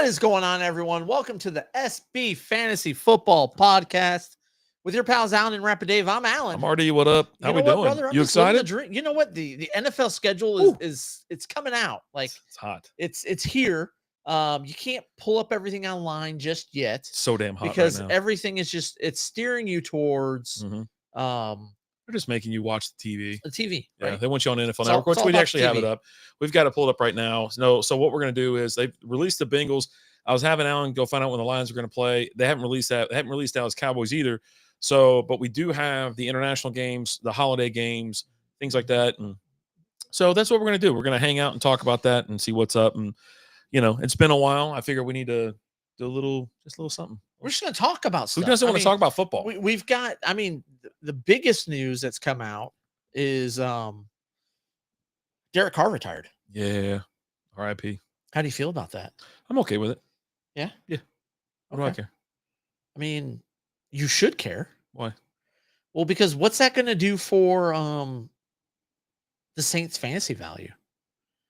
What is going on, everyone? Welcome to the SB Fantasy Football Podcast with your pals Alan and Rapid Dave. I'm Alan. I'm RD. What up? How we doing? Brother? I'm you just living the excited? dream. You know what? The NFL schedule is it's coming out. Like It's hot. it's here. You can't pull up everything online just yet So damn hot because right now. everything is just it's steering you towards They're just making you watch the TV. the TV. Yeah, Right? they want you on NFL It's all- Network, which it's all we about actually have it TV. up. We've got it pulled up right now. So what we're going to do is they've released the Bengals. I was having Alan go find out when the Lions are going to play. They haven't released that. They haven't released Dallas Cowboys either. So, but we do have the international games, the holiday games, things like that. And so that's what we're going to do. We're going to hang out and talk about that and see what's up. And, it's been a while. I figure we need to do a little something. We're just going to talk about Who stuff. doesn't want to talk about football? We've got. I mean, the biggest news that's come out is Derek Carr retired. Yeah. R.I.P. How do you feel about that? I'm okay with it. Yeah. What do I Okay. care? I mean, you should care. Why? Well, because what's that going to do for the Saints' fantasy value?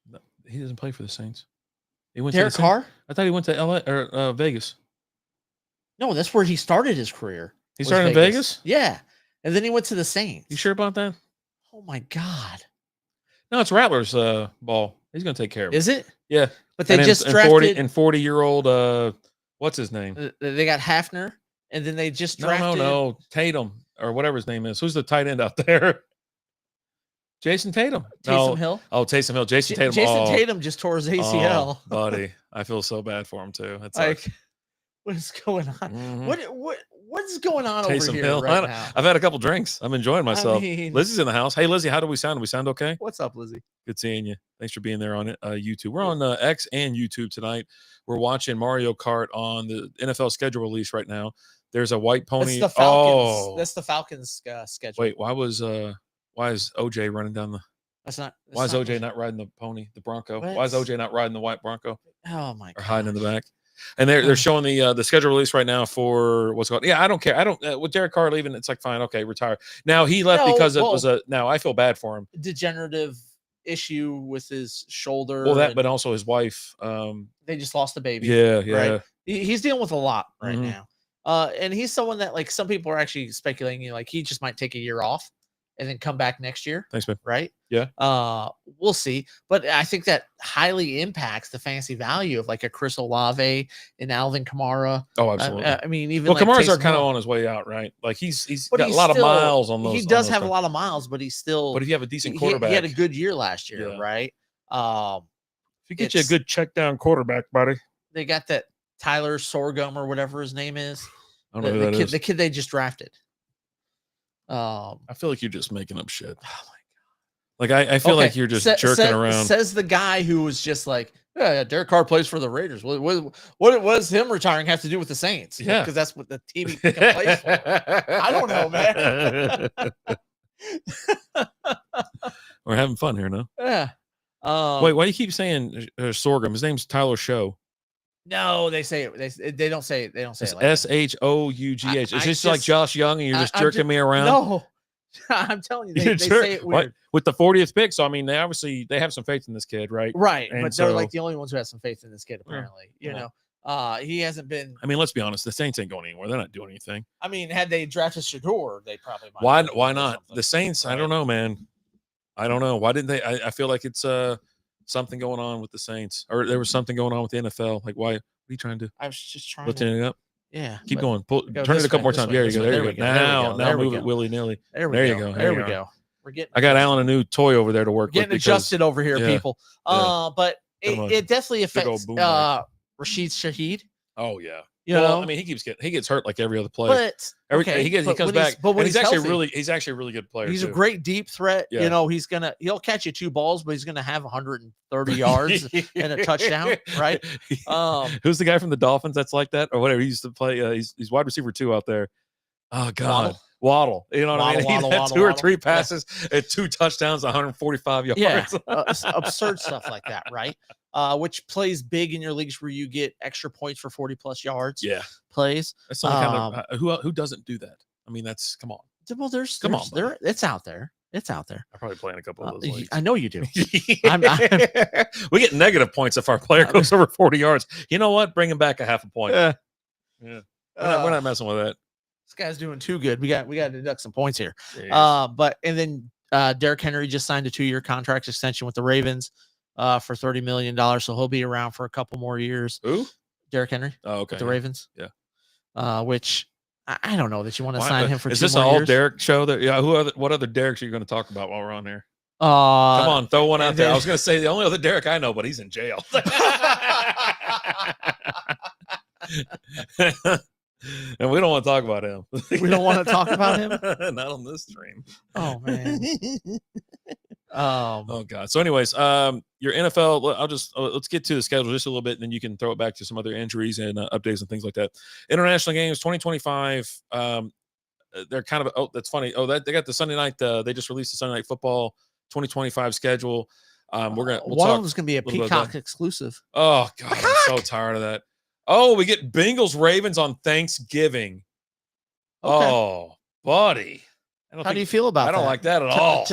No, he doesn't play for the Saints. He went Derek to the Saints? Carr? I thought he went to LA or Vegas. No, that's where he started his career. He was started in Vegas? Yeah, and then he went to the Saints. You sure about that? Oh my God, No, it's Rattler's ball. He's going to take care of it. is it? Yeah. But they And just and drafted. 40-year-old what's his name? They got Hafner, and then they just drafted. No. Tatum or whatever his name is. Who's the tight end out there? Jason Tatum. Taysom Hill. Oh, Taysom Hill. Jason Tatum. Jason Tatum just tore his ACL. Oh, buddy. I feel so bad for him too. It's Like, what is going on? Mhm. What's going on over Taysom here Hill. right now? I've had a couple drinks. I'm enjoying myself. mean- Lizzie's in the house. Hey, Lizzie, how do we sound? Do we sound okay? What's up, Lizzie? Good seeing you. Thanks for being there on YouTube. We're on X and YouTube tonight. We're watching Mario Kart on the NFL schedule release right now. There's a white pony. That's the Falcons. Oh, That's the Falcons schedule. wait. Why is OJ running down the? That's not. Why is OJ not riding the pony, the Bronco? What? Why is OJ not riding the white Bronco Oh my or God. hiding in the back? And they're showing the schedule release right now for what's going. Yeah, I don't care. I don't with Derek Carr leaving. It's like fine, okay, retire. Now he left No, because it well- was a. Now I feel bad for him. Degenerative issue with his shoulder. Well, that and but also his wife. they just lost a baby. Yeah. Right. He's dealing with a lot right Mhm. now. And he's someone that, like, some people are actually speculating, like, he just might take a year off and then come back next year. Thanks, man. Right. Yeah. We'll see. But I think that highly impacts the fantasy value of like a Chris Olave and Alvin Kamara. Oh, absolutely. I mean, even Well, like Kamara's are Taysom kind of Hill. on his way out, right? Like he's But got he's a lot of still- miles on those. He on does those have a guys. lot of miles, but he's still. But if you have a decent he quarterback, had a good year last year, Yeah. right? if you get you a it's- good check down quarterback, buddy. They got that Tyler Sorghum or whatever his name is. I don't know who that is. The kid they just drafted. I feel like you're just making up shit. Oh my Like I feel like you're just jerking around. Says the guy who was just like, yeah, Derek Carr plays for the Raiders. What was him retiring have to do with the Saints? Yeah. Because that's what the team he plays for. I don't know, man. We're having fun here, no? Yeah. Wait, why do you keep saying Sorghum? His name's Tyler Show. No, they say it. They don't say it. They don't say It's it like that. SHOUGH. It's I just like just- Josh Young, and you're just I'm jerking me around. No, I'm telling you, they You're say it What? weird. With the 40th pick. So I mean, they obviously have some faith in this kid, right? Right, And but they're like so- the only ones who have some faith in this kid, apparently. You Yeah. know, he hasn't been. I mean, let's be honest. The Saints ain't going anywhere. They're not doing anything. I mean, had they drafted Shador, they probably might. Why? have done Why or not? something. The Saints. I Right. don't know, man. I don't know. Why didn't they? I feel like it's something going on with the Saints, or there was something going on with the NFL. Like, why? What are you trying to do? I was just trying Lifting to. it up. Yeah. Keep but going. go Turn it this a couple way, more this times. way, There you this go. way. There There you we go. go, there we Now, go, now there we move it go. willy nilly. There we There you go. go, There there we you go. We're getting. I got Alan a new toy over there to work getting with. because- adjusted over here, yeah, people. But Got him a it definitely big old affects boom mic. Rashid Shaheed. Oh yeah. You Well, know, I mean, he gets hurt like every other player. but Every he but comes when back. But when and he's actually healthy, he's actually a really good player. he's too. a great deep threat. Yeah. You know, he'll catch you 2 balls, but he's gonna have 130 yards and a touchdown, right? Who's the guy from the Dolphins that's like that or whatever? He used to play. He's wide receiver 2 out there. Oh God, Waddle. You know what I mean? Waddle, He had Waddle, 2 or Waddle. 3 passes and 2 touchdowns, 145 yards. Yeah, absurd stuff like that, right? Which plays big in your leagues where you get extra points for 40+ yards. Yeah, Plays. that's the only kind of who doesn't do that. I mean, that's come on. Well, there's Come on, it's out there. It's out there. I probably play in a couple of those leagues. I know you do. We get negative points if our player goes over 40 yards. You know what? Bring him back a half a point. Yeah. We're not messing with that. This guy's doing too good. We got to deduct some points here. And then Derrick Henry just signed a 2-year contract extension with the Ravens for $30 million. So he'll be around for a couple more years. Who? Derrick Henry. Oh, okay. With the Ravens. Yeah. Which I don't know that you want to sign him for 2 more years. Is this an all Derrick show? What other Derricks are you going to talk about while we're on here? Come on, throw one out there. I was going to say the only other Derrick I know, but he's in jail. And we don't want to talk about him. We don't want to talk about him? Not on this stream. Oh, man. Oh, God. So anyways, your NFL, let's get to the schedule just a little bit, and then you can throw it back to some other injuries and updates and things like that. International games, 2025. They're kind of, that's funny. They got the Sunday night. They just released the Sunday Night Football 2025 schedule. We'll one of them's going to be a Peacock exclusive. Oh, God. I'm so tired of that. Oh, we get Bengals Ravens on Thanksgiving. Okay. Oh, buddy. How do you feel about that? I don't like that at all.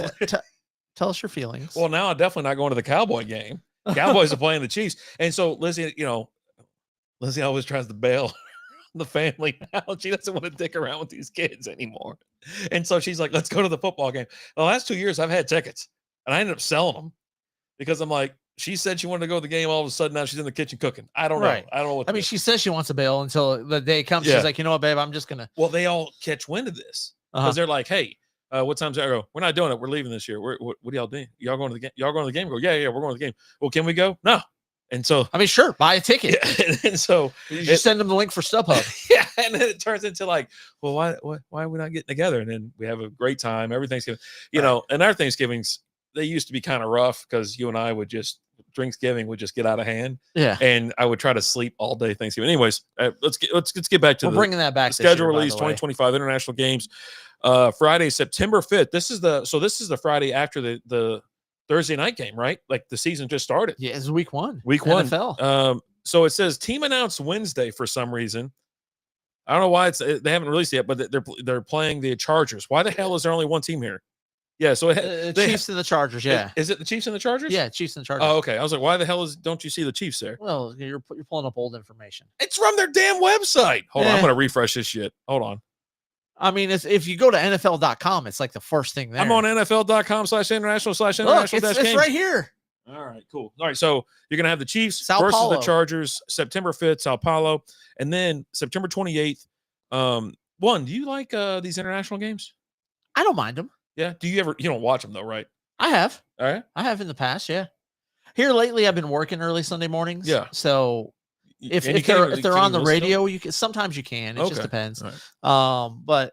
Tell us your feelings. Well, now I'm definitely not going to the Cowboy game. Cowboys are playing the Chiefs. And so Lizzie, Lizzie always tries to bail the family now. She doesn't want to dick around with these kids anymore. And so she's like, let's go to the football game. The last 2 years I've had tickets and I ended up selling them because I'm like, she said she wanted to go to the game. All of a sudden, now she's in the kitchen cooking. I don't know. I don't know what. She says she wants to bail until the day comes. Yeah. She's like, you know what, babe? I'm just gonna. Well, they all catch wind of this because they're like, hey, what time's it? I go, we're not doing it. We're leaving this year. What do y'all do? Y'all going to the game? Y'all going to the game? I go, yeah, we're going to the game. Well, can we go? No. And so, sure, buy a ticket. Yeah, and so you send them the link for StubHub. Yeah, and then it turns into like, well, why are we not getting together? And then we have a great time every Thanksgiving, and our Thanksgivings, they used to be kind of rough because you and I would just Thanksgiving would just get out of hand. Yeah, and I would try to sleep all day Thanksgiving. Anyways, let's get back to bringing that back. Schedule release 2025 international games. Friday, September 5th. This is the Friday after the Thursday night game, right? Like the season just started. Yeah, it's week one. Week NFL. 1. So it says team announced Wednesday for some reason. I don't know why they haven't released it yet, but they're playing the Chargers. Why the hell is there only one team here? Yeah, so Chiefs and the Chargers. Yeah, is it the Chiefs and the Chargers? Yeah, Chiefs and the Chargers. Oh, okay. I was like, why the hell don't you see the Chiefs there? Well, you're pulling up old information. It's from their damn website. Hold on, I'm gonna refresh this shit. Hold on. If you go to NFL.com, it's like the first thing there. I'm on NFL.com/international/international. Look, it's right here. All right, cool. All right, so you're gonna have the Chiefs Sao versus Paulo. the Chargers, September 5th, Sao Paulo, and then September 28th. Do you like these international games? I don't mind them. Yeah. You don't watch them though, right? I have. All right. I have in the past. Yeah. Here lately, I've been working early Sunday mornings. Yeah. So if they're on the radio, sometimes you can. It just depends. Right. But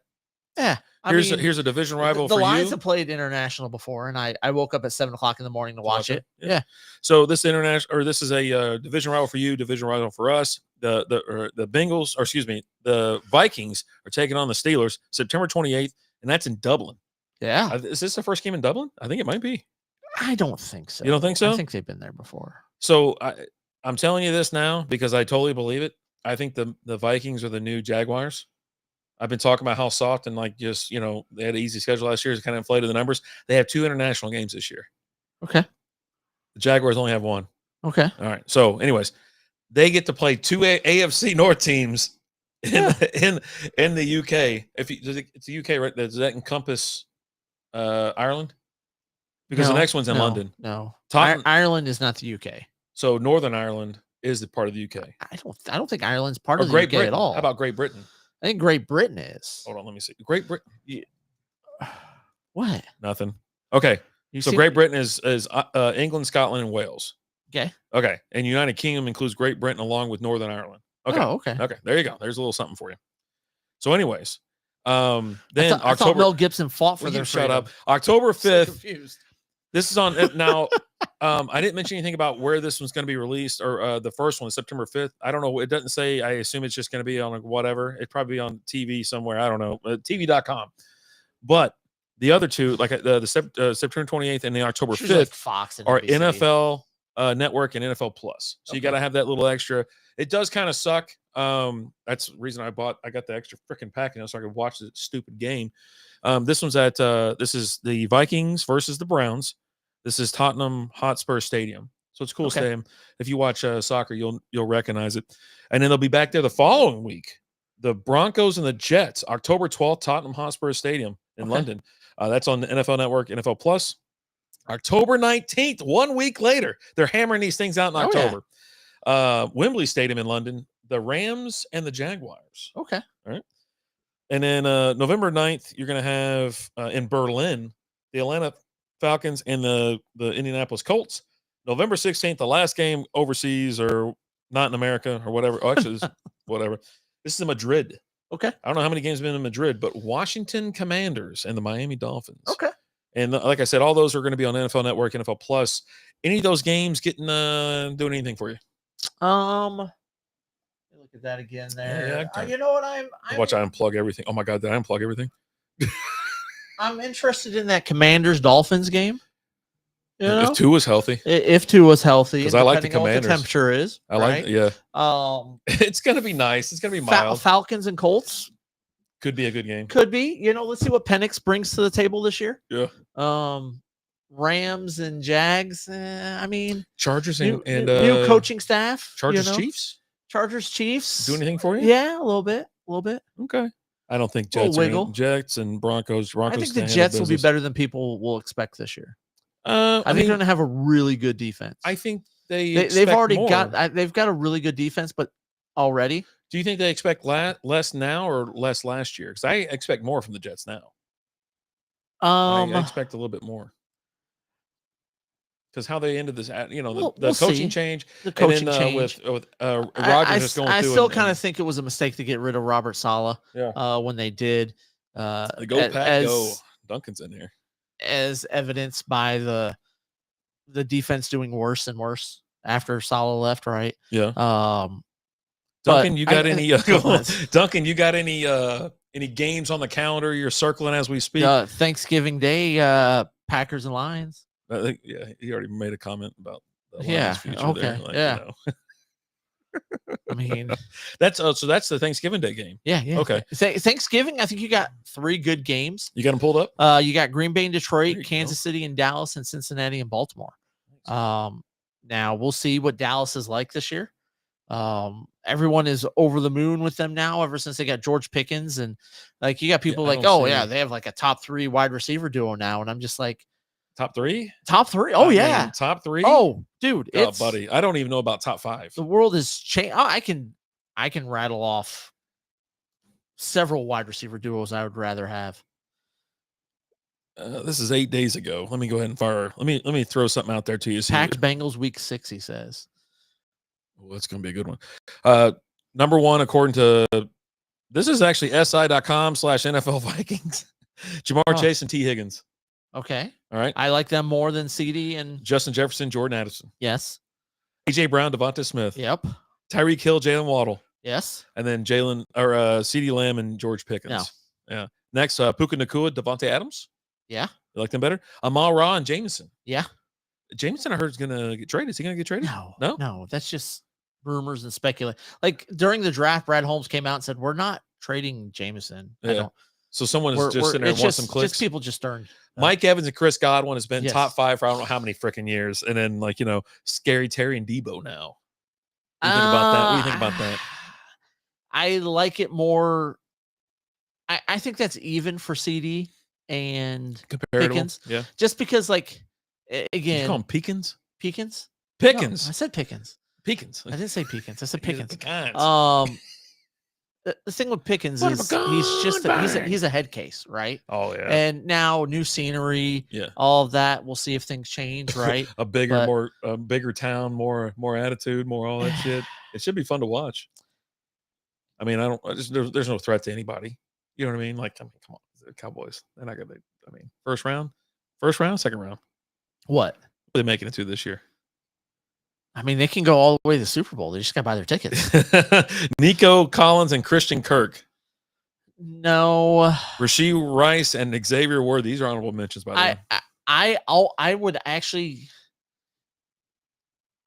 yeah. Here's a division rival for you. The Lions have played international before, and I woke up at 7:00 in the morning to watch it. Yeah. So this is a division rival for you, division rival for us. The Bengals, or excuse me, the Vikings are taking on the Steelers September 28th, and that's in Dublin. Yeah. Is this the first game in Dublin? I think it might be. I don't think so. You don't think so? I think they've been there before. So I'm telling you this now because I totally believe it. I think the Vikings are the new Jaguars. I've been talking about how soft and they had an easy schedule last year. It's kind of inflated the numbers. They have 2 international games this year. Okay. The Jaguars only have 1. Okay. All right. So anyways, they get to play 2 AFC North teams in the UK. It's the UK, right? Does that encompass Ireland? Because the next one's in London. No. Ireland is not the UK. So Northern Ireland is the part of the UK. I don't think Ireland's part of the UK at all. How about Great Britain? I think Great Britain is. Hold on, let me see. Great Britain. Yeah. What? Nothing. Okay. So Great Britain is England, Scotland, and Wales. Okay. Okay. And United Kingdom includes Great Britain along with Northern Ireland. Okay. Oh, okay. Okay. There you go. There's a little something for you. So, anyways, then I thought Mel Gibson fought for their freedom. Shut up. October 5th. So confused. This is on now. I didn't mention anything about where this one's going to be released, or the first one, September 5th. I don't know. It doesn't say. I assume it's just going to be on whatever. It'd probably be on TV somewhere. I don't know. TV.com. But the other two, like the September 28th and the October 5th, like Fox and are NBC. NFL Network and NFL Plus. So you Okay. got to have that little extra. It does kind of suck. That's the reason I got the extra freaking pack, so I could watch the stupid game. This one's at this is the Vikings versus the Browns. This is Tottenham Hotspur Stadium. So it's a cool Okay. stadium. If you watch soccer, you'll recognize it. And then they'll be back there the following week. The Broncos and the Jets, October 12th, Tottenham Hotspur Stadium in Okay. London. That's on the NFL Network, NFL Plus. October 19th, 1 week later. They're hammering these things out in October. Wembley Stadium in London, the Rams and the Jaguars. Okay. All right. And then November 9th, you're going to have in Berlin, the Atlanta Falcons and the Indianapolis Colts. November 16th, the last game overseas or not in America or whatever. Oh, actually, whatever. This is in Madrid. Okay. I don't know how many games have been in Madrid, but Washington Commanders and the Miami Dolphins. Okay. And like I said, all those are going to be on NFL Network, NFL Plus. Any of those games doing anything for you? Let me look at that again there. Yeah, you know what? I'm watch I unplug everything. Oh my God, did I unplug everything? I'm interested in that Commanders Dolphins game. You know? If Tua's healthy, if Tua's healthy, 'Cause I like the depending on what Commanders. temperature is. I like. Yeah, Um, it's going to be nice. It's going to be mild. Falcons and Colts Could be a good game. could be. Let's see what Penix brings to the table this year. Yeah. Rams and Jags. I mean, Chargers new and coaching staff. Chargers Chiefs. Chargers Chiefs. Do anything for you? Yeah, a little bit. Okay. I don't think Little Jets. wiggle. Jets and Broncos. I think the Jets will be better than people will expect this year. I think they're going to have a really good defense. I think they've already more. they've got a really good defense, but already. Do you think they expect less now or less last year? Because I expect more from the Jets now. I expect a little bit more. Because how they ended this, the we'll coaching see. change, The coaching and then, change. with Rodgers just going I through. still kind of think it was a mistake to get rid of Robert Saleh. Yeah. When they did. Go Pack, go. Duncan's in here. As evidenced by the defense doing worse and worse after Saleh left, right? Yeah. Duncan, you got any? Duncan, you got any games on the calendar you're circling as we speak? Thanksgiving Day, Packers and Lions. I think, he already made a comment about the Lions Yeah. future Okay. there. I mean, that's the Thanksgiving Day game. Yeah. Okay. Thanksgiving, I think you got 3 good games. You got them pulled up? You got Green Bay and Detroit, There you Kansas City and Dallas, and Cincinnati and Baltimore. Now we'll see what Dallas is like this year. Everyone is over the moon with them now ever since they got George Pickens, and like you got people I like, don't see they have like a top 3 wide receiver duo now, and I'm just like, top 3? top 3? Oh, yeah. Mean, top 3? Oh, dude, oh, buddy, I don't even know about top 5. The world has changed. I can rattle off several wide receiver duos I would rather have. This is 8 days ago. Let me go ahead and fire. Let me throw something out there to you. Packed Bengals week 6, he says. Well, that's going to be a good one. Number 1, according to this is actually si.com/NFL Vikings. Jamar Chase and T. Higgins. Okay. All right. I like them more than CD and Justin Jefferson, Jordan Addison. Yes. AJ Brown, Devonta Smith. Yep. Tyreek Hill, Jalen Waddle. Yes. And then CeeDee Lamb and George Pickens. No. Yeah. Next, Puka Nacua, Devontae Adams. Yeah. You like them better? Amal Ra and Jameson. Yeah. Jameson, I heard, is going to get traded. Is he going to get traded? No. That's just rumors and speculation. Like during the draft, Brad Holmes came out and said, "We're not trading Jameson." Yeah. So someone is just sitting there and wants some clicks. Just people just stirring. Mike Evans and Chris Godwin has been Yes. top 5 for I don't know how many freaking years. And then Scary Terry and Debo now. What do you think about that? What do you think about that? I like it more. I think that's even for CD and Comparable. Pickens. Yeah. Just because, like, Did again, you call him Pekins? Pickens. Pickens. No, I said Pickens. Pekins. I didn't say Pickens. I said Pickens. Pecans. The thing with Pickens What is a he's just bang. he's a head case, right? Oh yeah. And now new scenery, all of that. We'll see if things change, right? a bigger town, more attitude, more all that shit. It should be fun to watch. I mean, there's no threat to anybody. You know what I mean? Like, come on, the Cowboys. They're not gonna. I mean, first round, second round. What? What are they making it to this year? I mean, they can go all the way to the Super Bowl. They just got to buy their tickets. Nico Collins and Christian Kirk. No. Rashee Rice and Xavier Ward. These are honorable mentions, by the way. I would actually.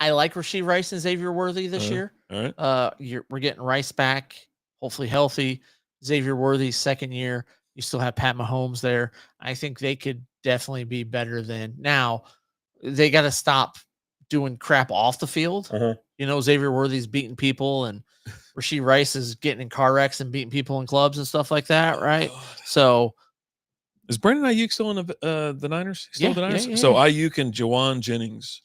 I like Rashee Rice and Xavier Worthy this year. All right. We're getting Rice back, hopefully healthy. Xavier Worthy's second year. You still have Pat Mahomes there. I think they could definitely be better than now. They got to stop doing crap off the field. You know, Xavier Worthy's beating people, and Rashee Rice is getting in car wrecks and beating people in clubs and stuff like that, right? God. So, is Brandon Ayuk still in the Niners? Still Yeah, the Niners? yeah, So yeah. Ayuk and Jawan Jennings.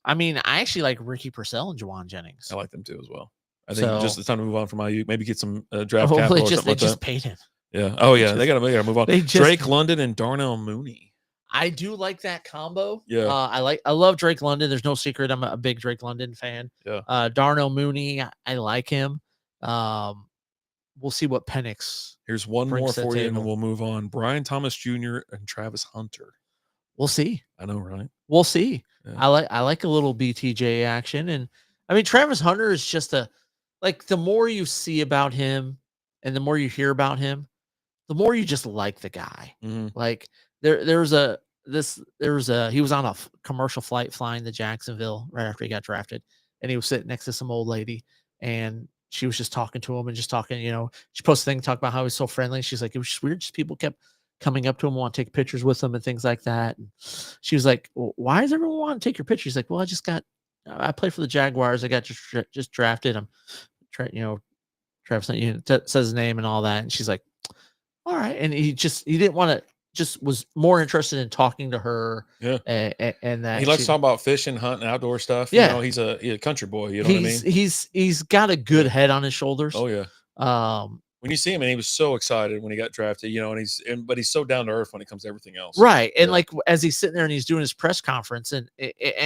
I mean, I actually like Ricky Purcell and Jawan Jennings. I like them too as well. I think So- just it's time to move on from Ayuk. Maybe get some draft Well, capital or they something like just that. paid him. Yeah. Oh yeah. just- They gotta move on. they just- Drake London and Darnell Mooney. I do like that combo. Yeah. I love Drake London. There's no secret. I'm a big Drake London fan. Yeah. Darnell Mooney, I like him. We'll see what Penix. Here's one more brings to the for you, and then table. we'll move on. Brian Thomas Jr. and Travis Hunter. We'll see. I know, right? We'll see. Yeah. I like a little BTJ action, and I mean Travis Hunter is just the more you see about him, and the more you hear about him, the more you just like the guy. Mhm. Like he was on a commercial flight flying to Jacksonville right after he got drafted, and he was sitting next to some old lady, and she was just talking to him and just talking, she posted a thing, talk about how he's so friendly. She's like, it was just weird. Just people kept coming up to him, want to take pictures with him and things like that. And she was like, well, why does everyone want to take your picture? He's like, well, I played for the Jaguars. I got just drafted. I'm trying, Travis says his name and all that. And she's like, all right. And he didn't want to, just was more interested in talking to her. Yeah. And that He likes to talk about fishing, hunting, outdoor stuff. Yeah. He's a country boy. You know what I mean? He's got a good head on his shoulders. Oh yeah. When you see him, and he was so excited when he got drafted, but he's so down to earth when it comes to everything else. Right. And Yeah. like, as he's sitting there and he's doing his press conference, and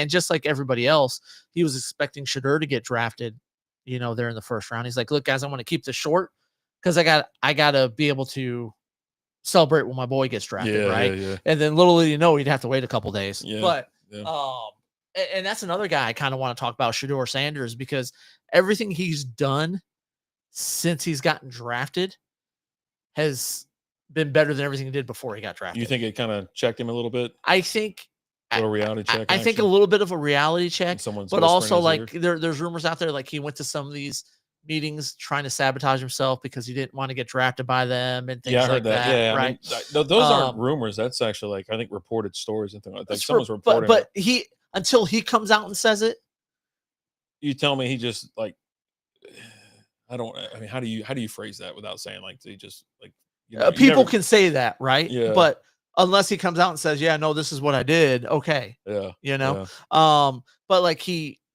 just like everybody else, he was expecting Shedeur to get drafted, there in the first round. He's like, look, guys, I want to keep this short because I got to be able to celebrate when my boy gets drafted. Right. Yeah. And then little did you know, he'd have to wait a couple days. Yeah, But, yeah. and that's another guy I kind of want to talk about, Shedeur Sanders, because everything he's done since he's gotten drafted has been better than everything he did before he got drafted. You think it kind of checked him a little bit? I think A little reality check. I think a little bit of a reality check, Someone's but whispering also in his ear. there's rumors out there like he went to some of these meetings trying to sabotage himself because he didn't want to get drafted by them and things Yeah, I like heard that. Yeah, right. I mean, those aren't rumors. That's actually I think reported stories and things like that. That's Someone's for- reporting. but he until he comes out and says it, You tell me he just I mean, how do you phrase that without saying he just you people never- can say that, right? Yeah. But unless he comes out and says, "Yeah, no, this is what I did," okay, Yeah. you know. Yeah. But like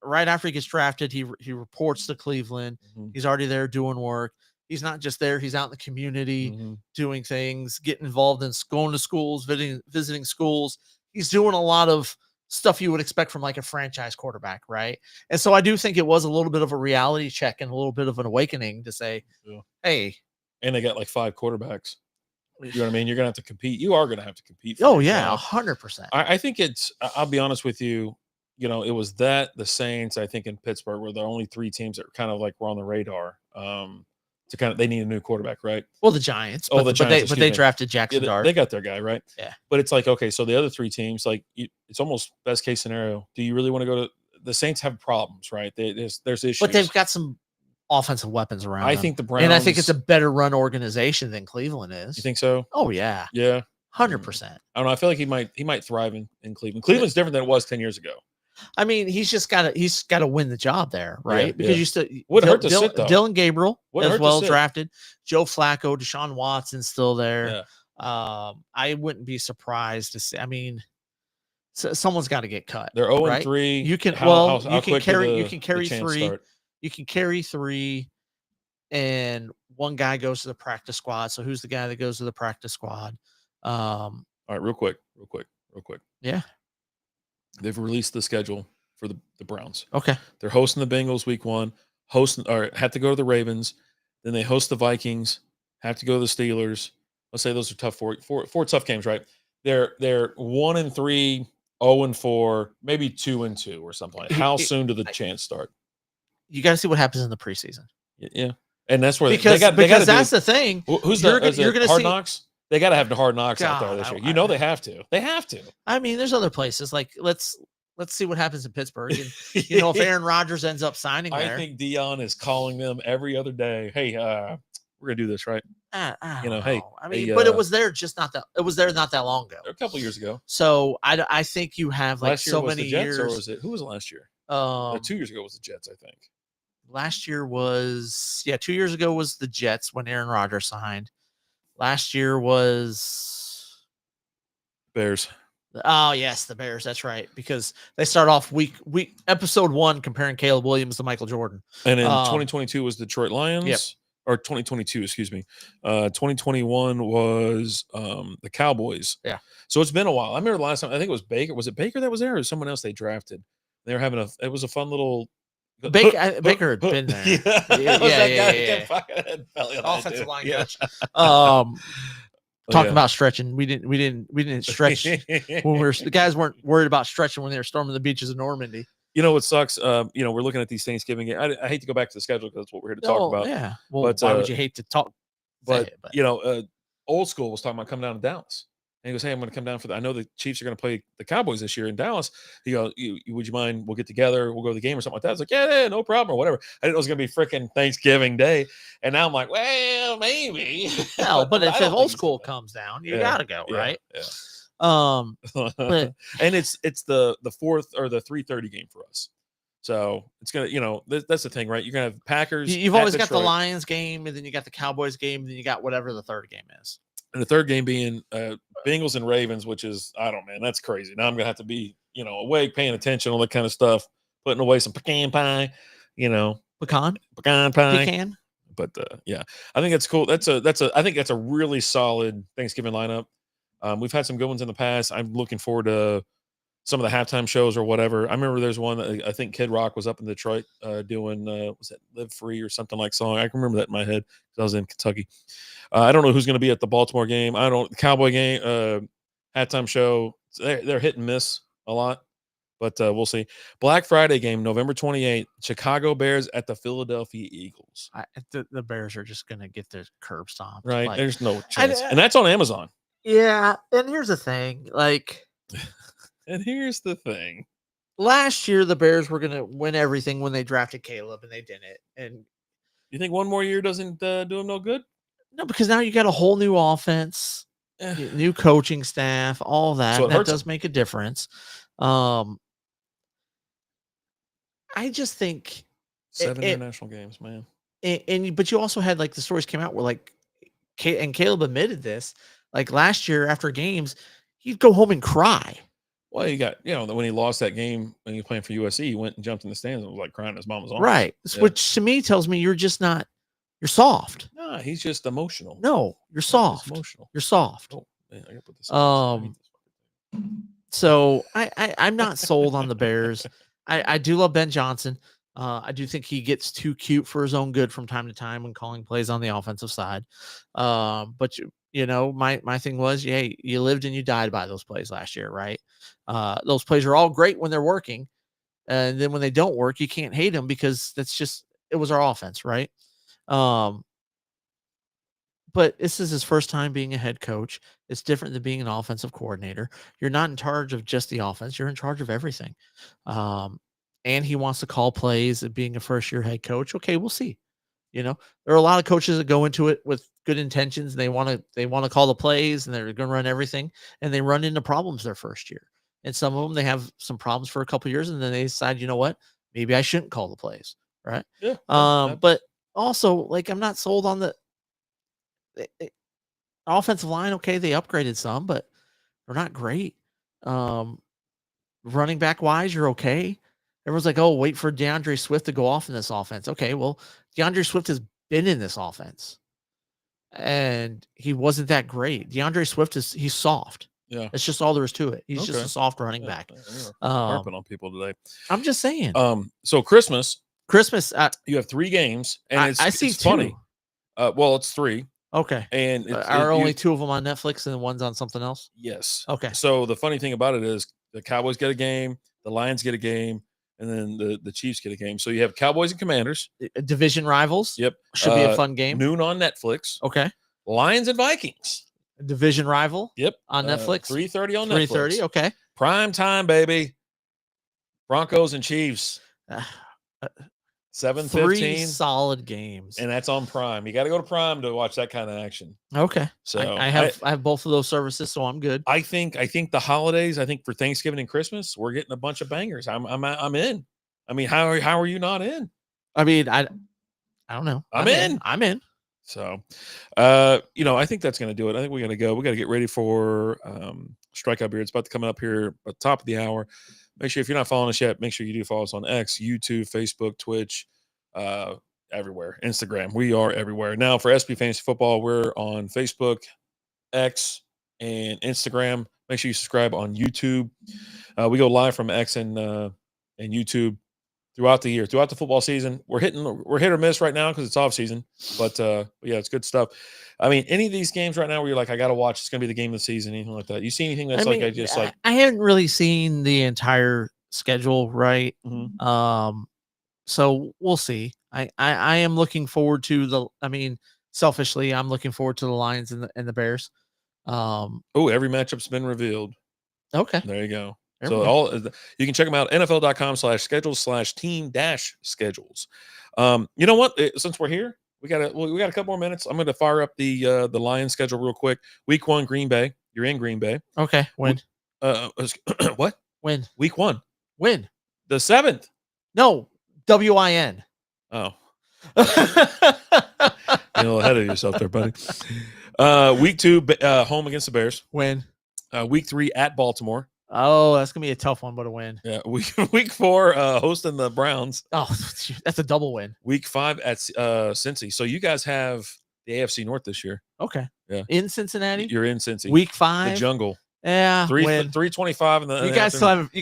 right after he gets drafted, he reports to Cleveland. Mhm. He's already there doing work. He's not just there; he's out in the community Mhm. doing things, getting involved in going to schools, visiting schools. He's doing a lot of stuff you would expect from like a franchise quarterback, right? And so I do think it was a little bit of a reality check and a little bit of an awakening to say, Yeah. "Hey, And they got 5 quarterbacks. You know what I mean? You're gonna have to compete. You are gonna have to compete. For oh your yeah, job. 100%." I think I'll be honest with you. It was the Saints, I think, in Pittsburgh were the only 3 teams that were kind of were on the radar. They need a new quarterback, right? Well, the Giants, Oh, but, the but Giants, they excuse me. drafted Yeah, Jackson Dart. they got their guy, right? Yeah. But it's okay, so the other 3 teams, it's almost best case scenario. Do you really want to go to the Saints? Have problems, right? There's issues. But they've got some offensive weapons around. I them. think the Browns. and I think it's a better run organization than Cleveland is. You think so? Oh yeah, Yeah. 100%. I don't know. I feel like he might thrive in Cleveland. Cleveland's different than it was 10 years ago. I mean, he's got to win the job there, right? Yeah, because yeah. you still Wouldn't hurt to sit, though. Dylan Gabriel Wouldn't hurt as to well sit. drafted. Joe Flacco, Deshaun Watson's still there. Yeah. I wouldn't be surprised to see. I mean, someone's got to get cut. They're 0 right? 3. You can How you can quick do carry the chance 3. start? You can carry 3, and one guy goes to the practice squad. So who's the guy that goes to the practice squad? All right, real quick. Yeah. They've released the schedule for the Browns. Okay. They're hosting the Bengals week 1, have to go to the Ravens, then they host the Vikings, have to go to the Steelers. Let's say those are tough four tough games, right? They're 1 3, 0 4, maybe 2 2 or something like that. How soon do the chance start? You got to see what happens in the preseason. Yeah. And that's where Because that's the thing. Who's you're the gonna- you're gonna Hard see- Knocks? They got to have the Hard Knocks out there God, this year. They have to. They have to. I mean, there's other places like let's let's see what happens in Pittsburgh. And, if Aaron Rodgers ends up signing I there, think Dion is calling them every other day. Hey, we're gonna do this, right? I don't Hey, know. I mean, hey, but it was there it was there not that long ago. a couple years ago. So I think you have like Last year so was many the Jets, years. or was it who was it last year? 2 years ago was the Jets, I think. Last year was 2 years ago was the Jets when Aaron Rodgers signed. Last year was Bears. Oh yes, the Bears. That's right, because they start off week episode 1 comparing Caleb Williams to Michael Jordan. And then 2022 was Detroit Lions. Yep. Or 2022, excuse me. 2021 was the Cowboys. Yeah. So it's been a while. I remember the last time. I think it was Baker. Was it Baker that was there, or was someone else they drafted? They were having it was a fun little. Baker had been there. Yeah. Offensive line coach. Talking about stretching, we didn't stretch when the guys weren't worried about stretching when they were storming the beaches of Normandy. You know what sucks? We're looking at these Thanksgiving games. I hate to go back to the schedule because that's what we're here to talk about. Yeah. Well, but, why would you hate to talk? But old school was talking about coming down to Dallas. And he goes, "Hey, I'm going to come down for that. I know the Chiefs are going to play the Cowboys this year in Dallas." He goes, "Would you mind? We'll get together. We'll go to the game or something like that." I was like, "Yeah, no problem," or whatever. I didn't know it was going to be freaking Thanksgiving Day. And now I'm like, "Well, maybe." No, but if old school comes down, you got to go, right? Yeah. But and it's the 4th or the 3:30 game for us. So it's gonna, that's the thing, right? You're gonna have Packers. You've always got the Lions game, and then you got the Cowboys game, and then you got whatever the third game is. And the third game being Bengals and Ravens, which is, I don't know, man, that's crazy. Now I'm gonna have to be, awake, paying attention, all that kind of stuff, putting away some pecan pie, Pecan pie. Pecan. But I think that's cool. I think that's a really solid Thanksgiving lineup. We've had some good ones in the past. I'm looking forward to some of the halftime shows or whatever. I remember there's one that I think Kid Rock was up in Detroit doing, was it Live Free or something like song? I can remember that in my head because I was in Kentucky. I don't know who's going to be at the Baltimore game. The Cowboy game, halftime show. They're hit and miss a lot, but we'll see. Black Friday game, November 28th, Chicago Bears at the Philadelphia Eagles. The Bears are just going to get their curb stomped. Right. There's no chance. And that's on Amazon. Yeah. And here's the thing. Last year, the Bears were going to win everything when they drafted Caleb, and they didn't. And you think one more year doesn't do them no good? No, because now you got a whole new offense, new coaching staff, all that. So that does make a difference. I just think 7 international games, man. But you also had the stories came out where and Caleb admitted this. Last year after games, he'd go home and cry. Well, you got, when he lost that game when he was playing for USC, he went and jumped in the stands and was crying in his mama's arms. Right. Yeah. Which to me tells me you're just not, you're soft. No, he's just emotional. No, you're soft. Emotional. You're soft. Oh, man, I gotta put this so I'm not sold on the Bears. I do love Ben Johnson. I do think he gets too cute for his own good from time to time when calling plays on the offensive side. But my thing was, you lived and you died by those plays last year, right? Those plays are all great when they're working. And then when they don't work, you can't hate them because it was our offense, right? But this is his first time being a head coach. It's different than being an offensive coordinator. You're not in charge of just the offense. You're in charge of everything. And he wants to call plays and being a first-year head coach. Okay, we'll see. There are a lot of coaches that go into it with good intentions. And they want to call the plays and they're going to run everything, and they run into problems their first year. And some of them, they have some problems for a couple of years, and then they decide, you know what, maybe I shouldn't call the plays, right? Yeah. But also, I'm not sold on the offensive line. Okay, they upgraded some, but they're not great. Running back wise, you're okay. Everyone's like, oh, wait for DeAndre Swift to go off in this offense. Okay, well, DeAndre Swift has been in this offense, and he wasn't that great. DeAndre Swift he's soft. Yeah, that's just all there is to it. He's just a soft running back. Harping on people today. I'm just saying. So Christmas, you have 3 games, and I see it's 2. funny. Well, it's 3. Okay. And are only 2 of them on Netflix and one's on something else? Yes. Okay. So the funny thing about it is the Cowboys get a game, the Lions get a game, and then the Chiefs get a game. So you have Cowboys and Commanders. Division rivals. Yep. Should be a fun game. Noon on Netflix. Okay. Lions and Vikings. Division rival. Yep. On Netflix. 3:30 on Netflix. 3:30. Okay. Prime time, baby. Broncos and Chiefs, Uh, 7:15, solid games. and that's on Prime. You got to go to Prime to watch that kind of action. Okay. So I have both of those services, so I'm good. I think the holidays. I think for Thanksgiving and Christmas, we're getting a bunch of bangers. I'm in. I mean, how are you not in? I mean, I don't know. I'm in. I'm in. So, I think that's going to do it. I think we're going to go. We got to get ready for Strikeout Beer. It's about to come up here at the top of the hour. Make sure if you're not following us yet, make sure you do follow us on X, YouTube, Facebook, Twitch, everywhere, Instagram. We are everywhere. Now for SP Fantasy Football, we're on Facebook, X, and Instagram. Make sure you subscribe on YouTube. We go live from X and YouTube throughout the year, throughout the football season. We're hit or miss right now because it's off season, but yeah, it's good stuff. I mean, any of these games right now where you're like, I got to watch, it's going to be the game of the season, anything like that. You see anything that's I haven't really seen the entire schedule, right? Mm-hmm. So we'll see. I am looking forward to selfishly, I'm looking forward to the Lions and the Bears. Every matchup's been revealed. Okay. There you go. So you can check them out, NFL.com/schedules/team-schedules. You know what? Since we're here, we got a couple more minutes. I'm going to fire up the Lions schedule real quick. Week 1, Green Bay. You're in Green Bay. Okay. When? What? When? Week 1. When? The 7th. No. WIN. Oh. You're a little ahead of yourself there, buddy. Week 2, home against the Bears. When? Week 3 at Baltimore. Oh, that's gonna be a tough one, but a win. Yeah, week 4, hosting the Browns. Oh, that's a double win. Week 5 at Cincy. So you guys have the AFC North this year. Okay. Yeah. In Cincinnati. You're in Cincy. Week 5. The jungle. Yeah. 3:25 in the. You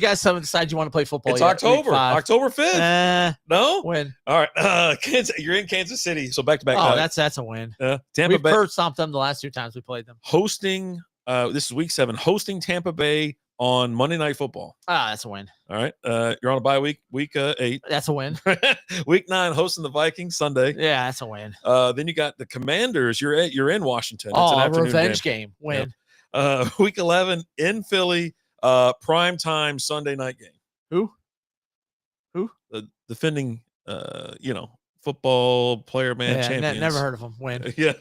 guys haven't decided you want to play football. It's yet. October. October 5th. No. Win. All right. You're in Kansas City. So back to back. Oh, that's a win. Tampa Bay. We've stomped them the last 2 times we played them. Hosting. This is week 7. Hosting Tampa Bay on Monday Night Football. That's a win. All right. You're on a bye week. Week 8. That's a win. Week 9, hosting the Vikings Sunday. Yeah, that's a win. Then you got the Commanders. You're in Washington. It's an afternoon revenge game. Win. Yep. Week 11 in Philly. Prime time Sunday night game. Who? The defending football player champions. Never heard of them. Win. Yeah.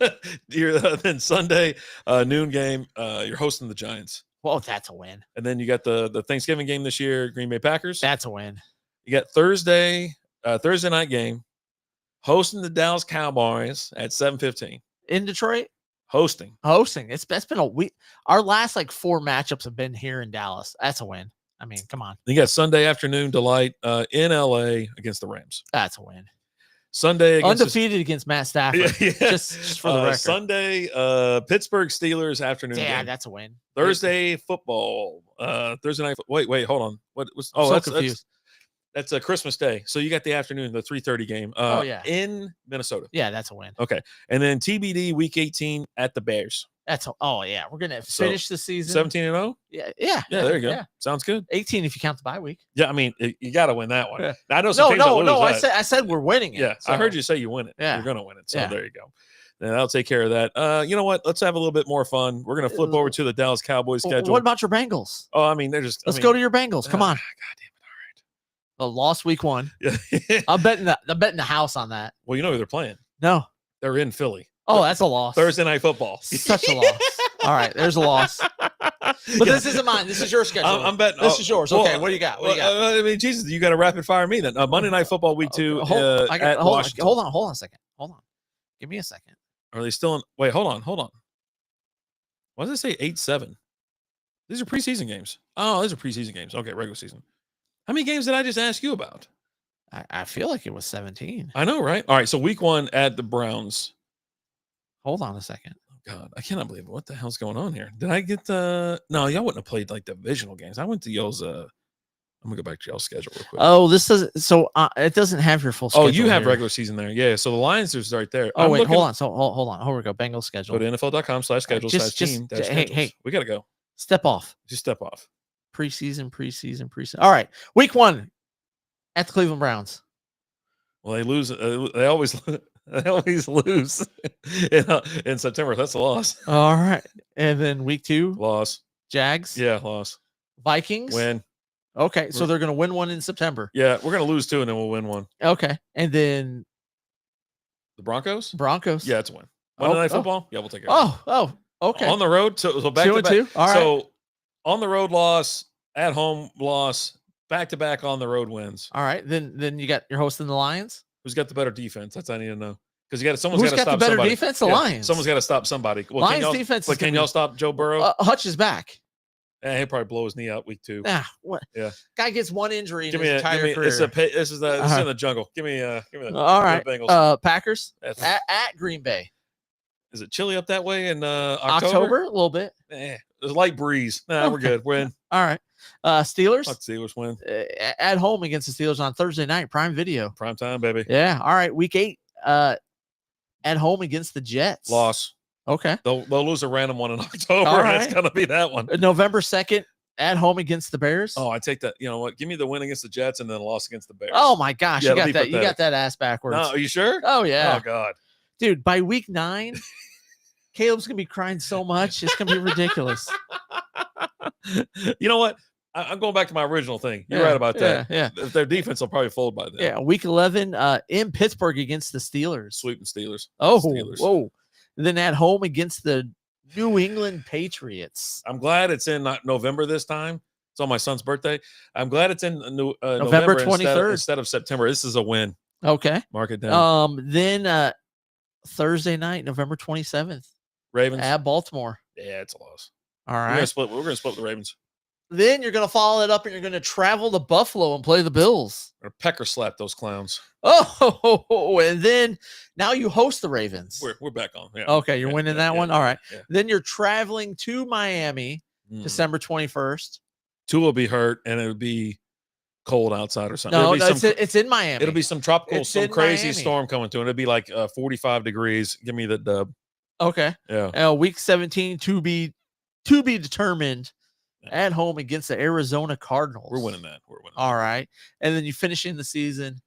You're then Sunday noon game. You're hosting the Giants. Well, that's a win. And then you got the Thanksgiving game this year, Green Bay Packers. That's a win. You got Thursday night game, hosting the Dallas Cowboys at 7:15 in Detroit. Hosting. It's been a week. Our last 4 matchups have been here in Dallas. That's a win. I mean, come on. You got Sunday afternoon delight in LA against the Rams. That's a win. Sunday undefeated against Matt Stafford. Yeah. Just for the record. Sunday, Pittsburgh Steelers afternoon. Yeah, game. That's a win. Thursday football. Thursday night. Wait, hold on. What was? Oh, that's confused. That's a Christmas Day. So you got the afternoon, the 3:30 game. In Minnesota. Yeah, that's a win. Okay, and then TBD week 18 at the Bears. Yeah, we're gonna finish the season 17-0. Yeah. There you go. Yeah. Sounds good. 18 if you count the bye week. Yeah, I mean you got to win that one. Yeah. I know. No. I said we're winning it. Yeah, so. I heard you say you win it. Yeah, you're gonna win it. So there you go. And I'll take care of that. You know what? Let's have a little bit more fun. We're gonna flip over to the Dallas Cowboys schedule. What about your Bengals? Oh, I mean they're just. Let's go to your Bengals. Come on. God damn it! Lost week 1. Yeah. I'm betting the house on that. Well, you know who they're playing. No. They're in Philly. Oh, that's a loss. Thursday Night Football. Such a loss. All right, there's a loss. But this isn't mine. This is your schedule. I'm betting. This is yours. Okay, what do you got? I mean, Jesus, you got to rapid fire me then. Monday Night Football week 2 at Washington. Hold on a second. Hold on. Give me a second. Are they still in? Wait, hold on. Why does it say 8-7? These are preseason games. Oh, these are preseason games. Okay, regular season. How many games did I just ask you about? I feel like it was 17. I know, right? All right, so week 1 at the Browns. Hold on a second. Oh, God, I cannot believe it. What the hell's going on here? Did I get the... No, y'all wouldn't have played divisional games. I went to y'all's... I'm going to go back to y'all's schedule real quick. Oh, this doesn't... So it doesn't have your full schedule. Oh, you have here. regular season there. Yeah, so the Lions is right there. Oh, wait, hold on. So hold on. Here we go. Bengals schedule. Go to NFL.com/schedule/team. Hey. We got to go. Step off. Just step off. Preseason. All right. Week 1 at the Cleveland Browns. Well, they lose. They always lose in September. That's a loss. All right. And then week 2. Loss. Jags. Yeah, loss. Vikings. Win. Okay, so they're going to win one in September. Yeah, we're gonna lose 2 and then we'll win 1. Okay, and then The Broncos? Broncos. Yeah, it's a win. Monday Night Oh. Football? Yeah, we'll take care of Oh, okay. it. On the road, so back 2 to and back. 2. All right. So on the road loss, at home loss, back to back on the road wins. All right. Then you're hosting the Lions. Who's got the better defense? That's what I need to know. Because someone's Who's got to got the stop better somebody. defense? The Yeah, Lions. Someone's got to stop somebody. Well, Lions defense. But can y'all stop Joe Burrow? Hutch is back. He'll probably blow his knee out week 2. What? Yeah. Guy gets one injury in Give his me entire career. this is in the jungle. Give me the All right. Bengals. Packers That's- at Green Bay. Is it chilly up that way in October? A little bit. There's a light breeze. Nah, we're good. Win. All right. Steelers Fuck Steelers win. at home against the Steelers on Thursday night. Prime Video. Prime time, baby. Yeah. All right. Week 8. At home against the Jets. Loss. Okay. They'll lose a random one in October. All And it's right. gonna be that one. November 2nd at home against the Bears. Oh, I take that. You know what? Give me the win against the Jets and then a loss against the Bears. Oh my gosh, Yeah, you it'll got be that. You got pathetic. that ass backwards. No, are you sure? Oh yeah, Oh God. dude. By week 9, Caleb's gonna be crying so much. It's gonna be ridiculous. You know what? I'm going back to my original thing. You're Yeah, right about that. Yeah. If their defense will probably fold by then. Yeah. Week 11 in Pittsburgh against the Steelers. Sweeping Steelers. Oh, Steelers. whoa. And then at home against the New England Patriots. I'm glad it's in November this time. It's on my son's birthday. I'm glad it's in November 23rd. instead of September. This is a win. Okay. Mark it down. Then Thursday night, November 27th Ravens. at Baltimore. Yeah, it's a loss. All We're right. gonna split. We're gonna split the Ravens. Then you're going to follow it up and you're going to travel to Buffalo and play the Bills. Or pecker slap those clowns. Oh, and then now you host the Ravens. We're back on. Yeah. Okay, you're winning that one. All right. Yeah. Then you're traveling to Miami December 21st. Tua will be hurt, and it would be cold outside or something. No, It'll be it's in Miami. It'll be some tropical, It's some in crazy Miami. storm coming to, and it'll be like 45 degrees. Give me the dub. Okay. Yeah. Week 17 to be determined at home against the Arizona Cardinals. We're winning that. We're winning. All right. And then you finish in the season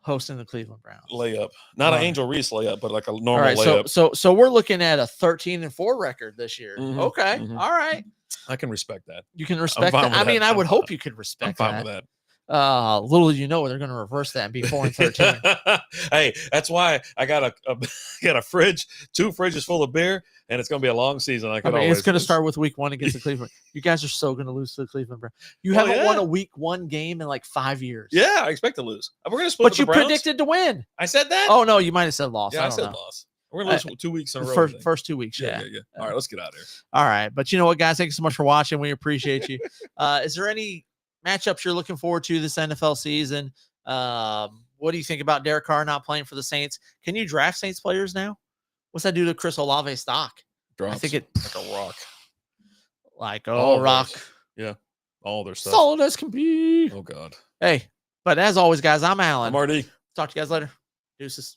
hosting the Cleveland Browns. Layup, not All an right. Angel Reese layup, but like a All normal right. layup. So we're looking at a 13-4 record this year. Mhm, Okay. mhm. All right. I can respect that. You can respect fine that. with I mean, that. I would I'm hope fine. you could I'm respect fine that. with that. Little do you know they're going to reverse that and be 4-13. Hey, that's why I got a fridge, 2 fridges full of beer, and it's going to be a long season. I mean, it's going to start with week 1 against the Cleveland. You guys are so going to lose to the Cleveland Browns. You Well, haven't won yeah. a week 1 game in like 5 years. Yeah, I expect to lose. We're going to split But with you the Browns. predicted to win. I said that. Oh no, you might have said loss. yeah, I don't said know. loss. We're going to lose 2 weeks in a The row. first 2 weeks. Yeah. yeah. All right, let's get out of here. All right. But you know what, guys? Thank you so much for watching. We appreciate you. Is there any matchups you're looking forward to this NFL season? What do you think about Derek Carr not playing for the Saints? Can you draft Saints players now? What's that do to Chris Olave stock? Drops I think it like a rock. like All rock. theirs. Yeah, all their stuff. Solid as can be. Oh God. Hey, but as always, guys, I'm Alan. I'm RD. Talk to you guys later. Deuces.